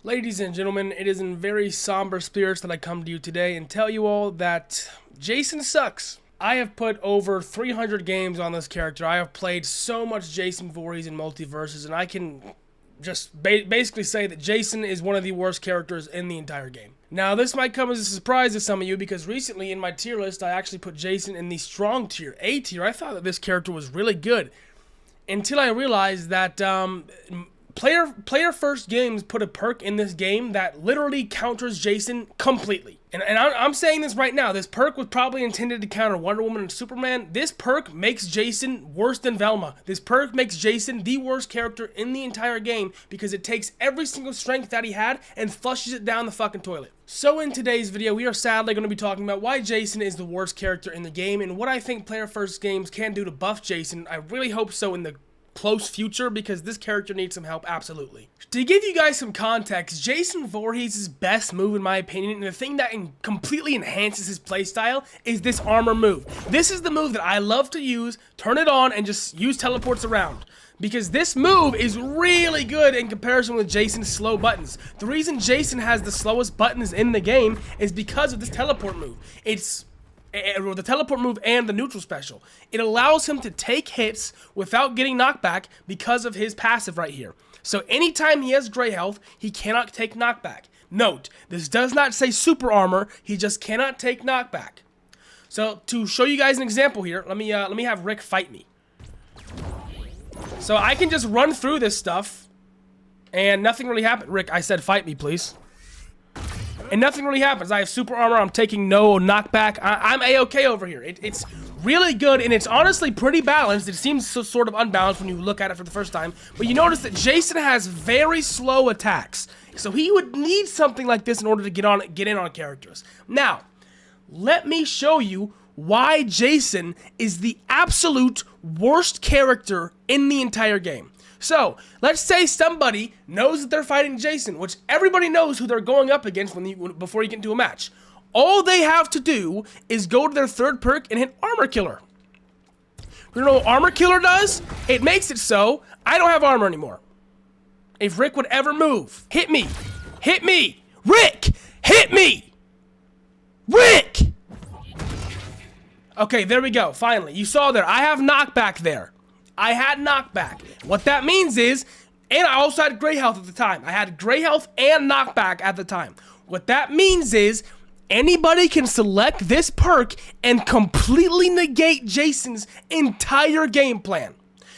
Ladies and gentlemen, it is in very somber spirits that I come to you today and tell you all that Jason sucks. I have put over 300 games on this character. I have played so much Jason Voorhees in Multiversus, and I can just basically say that Jason is one of the worst characters in the entire game. Now, this might come as a surprise to some of you because recently in my tier list, I actually put Jason in the strong tier, A tier. I thought that this character was really good until I realized that Player first games put a perk in this game that literally counters Jason completely. And I'm saying this right now. This perk was probably intended to counter Wonder Woman and Superman. This perk makes Jason worse than Velma. This perk makes Jason the worst character in the entire game because it takes every single strength that he had and flushes it down the fucking toilet. So in today's video, we are sadly going to be talking about why Jason is the worst character in the game and what I think player first games can do to buff Jason. I really hope so in the close future because this character needs some help, absolutely. To give you guys some context, Jason Voorhees' best move in my opinion, and the thing that completely enhances his playstyle, is this armor move. This is the move that I love to use, turn it on, and just use teleports around. Because this move is really good in comparison with Jason's slow buttons. The reason Jason has the slowest buttons in the game is because of this teleport move. It's the teleport move and the neutral special. It allows him to take hits without getting knockback because of his passive right here. So anytime he has gray health, he cannot take knockback. Note, this does not say super armor, he just cannot take knockback. So to show you guys an example here, let me have Rick fight me. So I can just run through this stuff and nothing really happened. Rick, I said fight me, please. And nothing really happens. I have super armor. I'm taking no knockback. I'm A-okay over here. It's really good, and it's honestly pretty balanced. It seems so sort of unbalanced when you look at it for the first time. But you notice that Jason has very slow attacks. So he would need something like this in order to get in on characters. Now, let me show you why Jason is the absolute worst character in the entire game. So, let's say somebody knows that they're fighting Jason, which everybody knows who they're going up against before you get into a match. All they have to do is go to their third perk and hit Armor Killer. You know what Armor Killer does? It makes it so I don't have armor anymore. If Rick would ever move, hit me! Hit me! Rick! Hit me! Rick! Okay, there we go, finally. You saw there, I have knockback there. I had knockback. What that means is, and I also had gray health at the time. I had gray health and knockback at the time. What that means is, anybody can select this perk and completely negate Jason's entire game plan.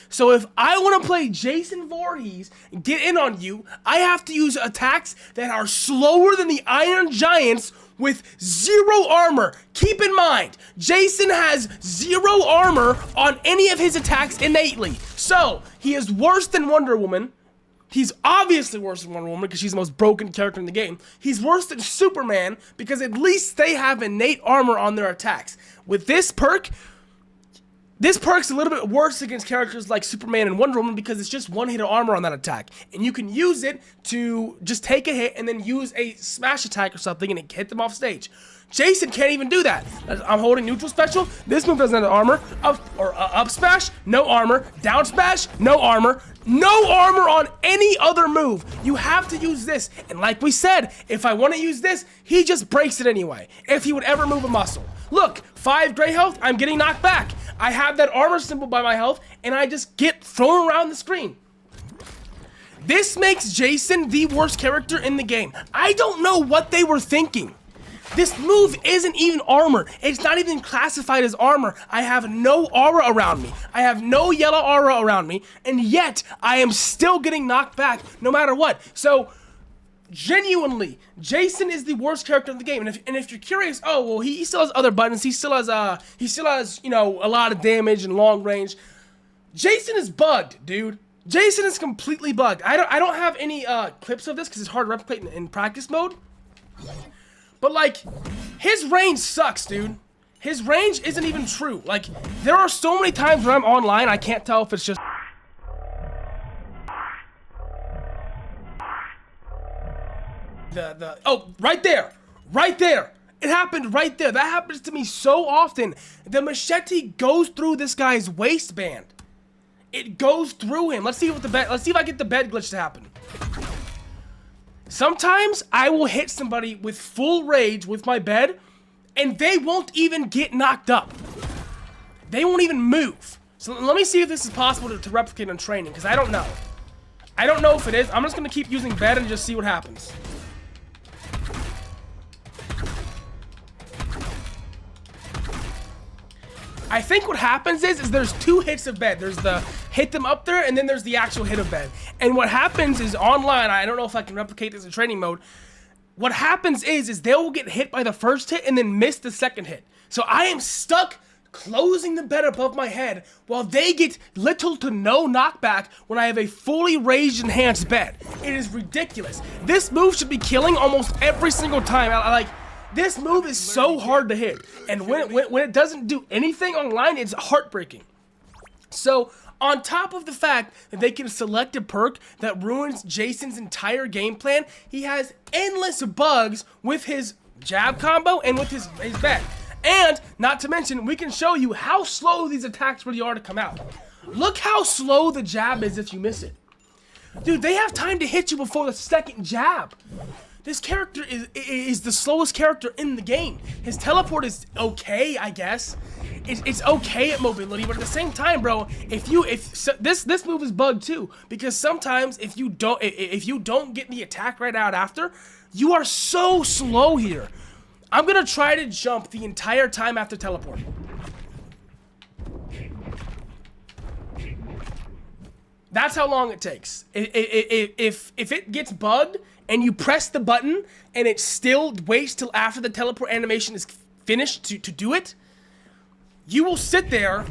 So if I want to play Jason Voorhees and get in on you, I have to use attacks that are slower than the Iron Giants with 0 armor. Keep in mind, Jason has 0 armor on any of his attacks innately. So, he is worse than Wonder Woman. He's obviously worse than Wonder Woman because she's the most broken character in the game. He's worse than Superman because at least they have innate armor on their attacks. With this perk's a little bit worse against characters like Superman and Wonder Woman because it's just one hit of armor on that attack. And you can use it to just take a hit and then use a smash attack or something and hit them off stage. Jason can't even do that. I'm holding neutral special. This move doesn't have armor. Up smash, no armor. Down smash, no armor. No armor on any other move. You have to use this. And like we said, if I want to use this, he just breaks it anyway. If he would ever move a muscle. Look, 5 gray health, I'm getting knocked back. I have that armor symbol by my health, and I just get thrown around the screen. This makes Jason the worst character in the game. I don't know what they were thinking. This move isn't even armor. It's not even classified as armor. I have no aura around me. I have no yellow aura around me, and yet I am still getting knocked back no matter what. So, genuinely, Jason is the worst character in the game. And if you're curious, oh well, he still has other buttons. He still has you know, a lot of damage and long range. Jason is bugged, dude. Jason is completely bugged. I don't have any clips of this because it's hard to replicate in practice mode. But like, his range sucks, dude. His range isn't even true. Like, there are so many times when I'm online, I can't tell if it's just oh, right there. Right there. It happened right there. That happens to me so often. The machete goes through this guy's waistband. It goes through him. Let's see if I get the bed glitch to happen. Sometimes I will hit somebody with full rage with my bed, and they won't even get knocked up. They won't even move. So let me see if this is possible to replicate on training, because I don't know. I don't know if it is. I'm just going to keep using bed and just see what happens. I think what happens is there's 2 hits of bed. There's the hit them up there, and then there's the actual hit of bed. And what happens is online, I don't know if I can replicate this in training mode. What happens is they will get hit by the first hit and then miss the second hit. So I am stuck closing the bed above my head while they get little to no knockback when I have a fully rage enhanced bed. It is ridiculous. This move should be killing almost every single time. This move is so hard to hit, and when it doesn't do anything online, it's heartbreaking. So, on top of the fact that they can select a perk that ruins Jason's entire game plan, he has endless bugs with his jab combo and with his bed. And, not to mention, we can show you how slow these attacks really are to come out. Look how slow the jab is if you miss it. Dude, they have time to hit you before the second jab. This character is the slowest character in the game. His teleport is okay, I guess. It's okay at mobility, but at the same time, bro, this move is bugged too, because sometimes if you don't get the attack right out after, you are so slow here. I'm gonna try to jump the entire time after teleport. That's how long it takes. If it gets bugged and you press the button and it still waits till after the teleport animation is finished to do it, you will sit there,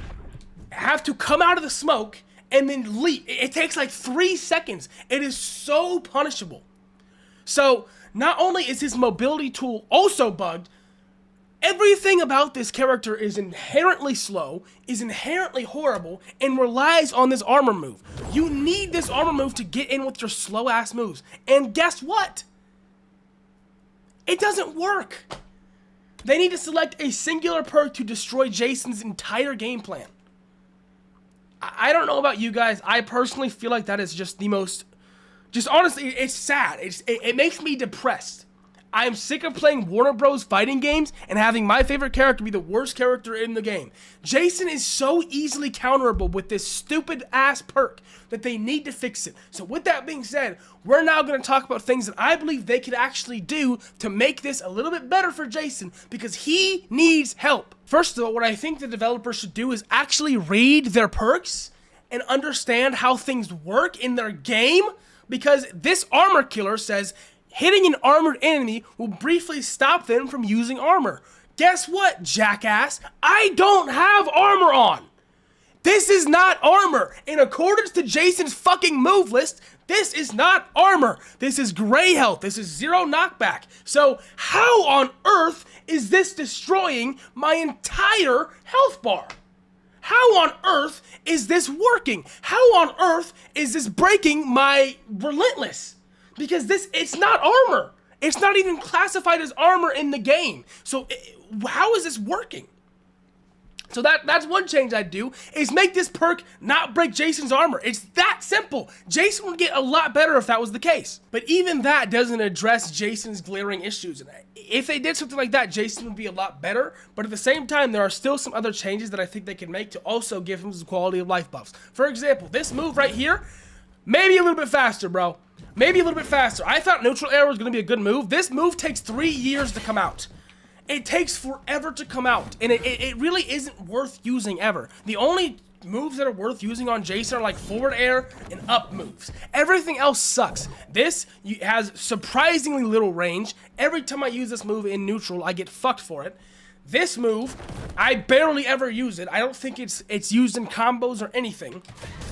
have to come out of the smoke, and then leap. It takes like 3 seconds. It is so punishable. So, not only is his mobility tool also bugged, everything about this character is inherently slow, is inherently horrible, and relies on this armor move. You need this armor move to get in with your slow-ass moves. And guess what? It doesn't work. They need to select a singular perk to destroy Jason's entire game plan. I don't know about you guys. I personally feel like that is just the most... Just honestly, it's sad. It makes me depressed. I am sick of playing Warner Bros. Fighting games and having my favorite character be the worst character in the game. Jason is so easily counterable with this stupid ass perk that they need to fix it. So with that being said, we're now going to talk about things that I believe they could actually do to make this a little bit better for Jason, because he needs help. First of all, what I think the developers should do is actually read their perks and understand how things work in their game, because this armor killer says hitting an armored enemy will briefly stop them from using armor. Guess what, jackass? I don't have armor on. This is not armor. In accordance to Jason's fucking move list, this is not armor. This is gray health. This is 0 knockback. So how on earth is this destroying my entire health bar? How on earth is this working? How on earth is this breaking my relentless? Because it's not armor. It's not even classified as armor in the game. So how is this working? So that's one change I'd do, is make this perk not break Jason's armor. It's that simple. Jason would get a lot better if that was the case. But even that doesn't address Jason's glaring issues. And if they did something like that, Jason would be a lot better. But at the same time, there are still some other changes that I think they can make to also give him some quality of life buffs. For example, this move right here, maybe a little bit faster, bro. Maybe a little bit faster. I thought neutral air was going to be a good move. This move takes 3 years to come out. It takes forever to come out, and it really isn't worth using ever. The only moves that are worth using on Jason are like forward air and up moves. Everything else sucks. This has surprisingly little range. Every time I use this move in neutral, I get fucked for it. This move, I barely ever use it. I don't think it's used in combos or anything.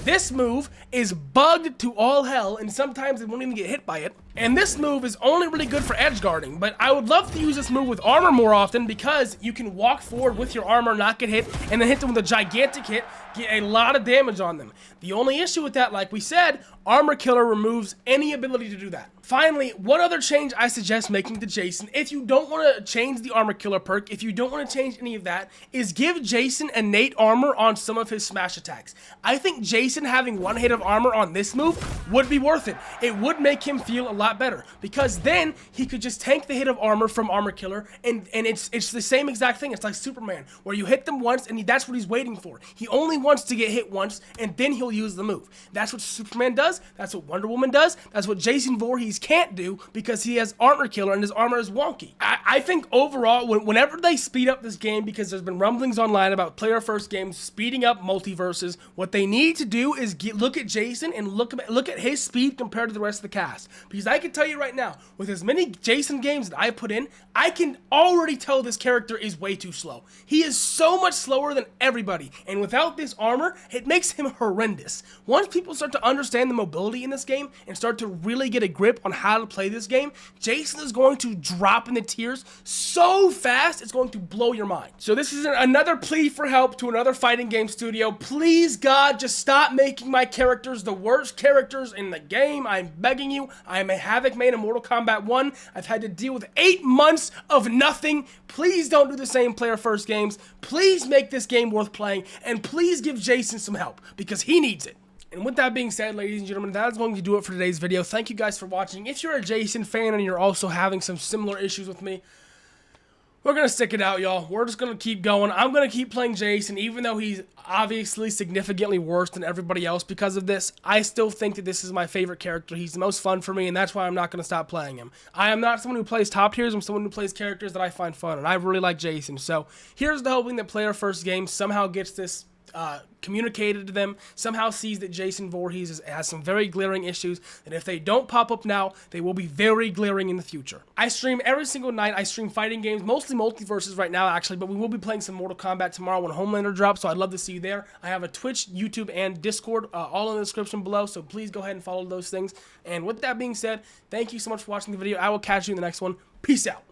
This move is bugged to all hell, and sometimes it won't even get hit by it. And this move is only really good for edge guarding, but I would love to use this move with armor more often, because you can walk forward with your armor, not get hit, and then hit them with a gigantic hit, get a lot of damage on them. The only issue with that, like we said, Armor Killer removes any ability to do that. Finally, one other change I suggest making to Jason, if you don't want to change the Armor Killer perk, if you don't want to change any of that, is give Jason innate armor on some of his smash attacks. I think Jason having 1 hit of armor on this move would be worth it. It would make him feel a lot better, because then he could just tank the hit of armor from Armor Killer, and it's the same exact thing. It's like Superman, where you hit them once and that's what he's waiting for. He only wants to get hit once, and then he'll use the move. That's what Superman does. That's what Wonder Woman does. That's what Jason Voorhees can't do, because he has Armor Killer and his armor is wonky. I think overall, whenever they speed up this game, because there's been rumblings online about player first games speeding up Multiversus, what they need to do is look at Jason and look at his speed compared to the rest of the cast. Because I can tell you right now, with as many Jason games that I put in, I can already tell this character is way too slow. He is so much slower than everybody, and without this armor, it makes him horrendous. Once people start to understand the mobility in this game and start to really get a grip on how to play this game, Jason is going to drop in the tiers so fast, it's going to blow your mind. So this is another plea for help to another fighting game studio. Please, God, just stop making my characters the worst characters in the game. I'm begging you. I am a Havoc main in Mortal Kombat 1. I've had to deal with 8 months of nothing. Please don't do the same player first games. Please make this game worth playing, and please give Jason some help, because he needs it. And with that being said, ladies and gentlemen, that is going to do it for today's video. Thank you guys for watching. If you're a Jason fan and you're also having some similar issues with me, we're going to stick it out, y'all. We're just going to keep going. I'm going to keep playing Jason, even though he's obviously significantly worse than everybody else because of this. I still think that this is my favorite character. He's the most fun for me, and that's why I'm not going to stop playing him. I am not someone who plays top tiers. I'm someone who plays characters that I find fun, and I really like Jason. So here's the hoping that Player First Games somehow gets this communicated to them, somehow sees that Jason Voorhees has some very glaring issues, that if they don't pop up now, they will be very glaring in the future. I stream every single night. I stream fighting games, mostly Multiversus right now actually, but we will be playing some Mortal Kombat tomorrow when Homelander drops, so I'd love to see you there. I have a Twitch, YouTube, and Discord all in the description below, so please go ahead and follow those things. And with that being said, thank you so much for watching the video. I will catch you in the next one. Peace out.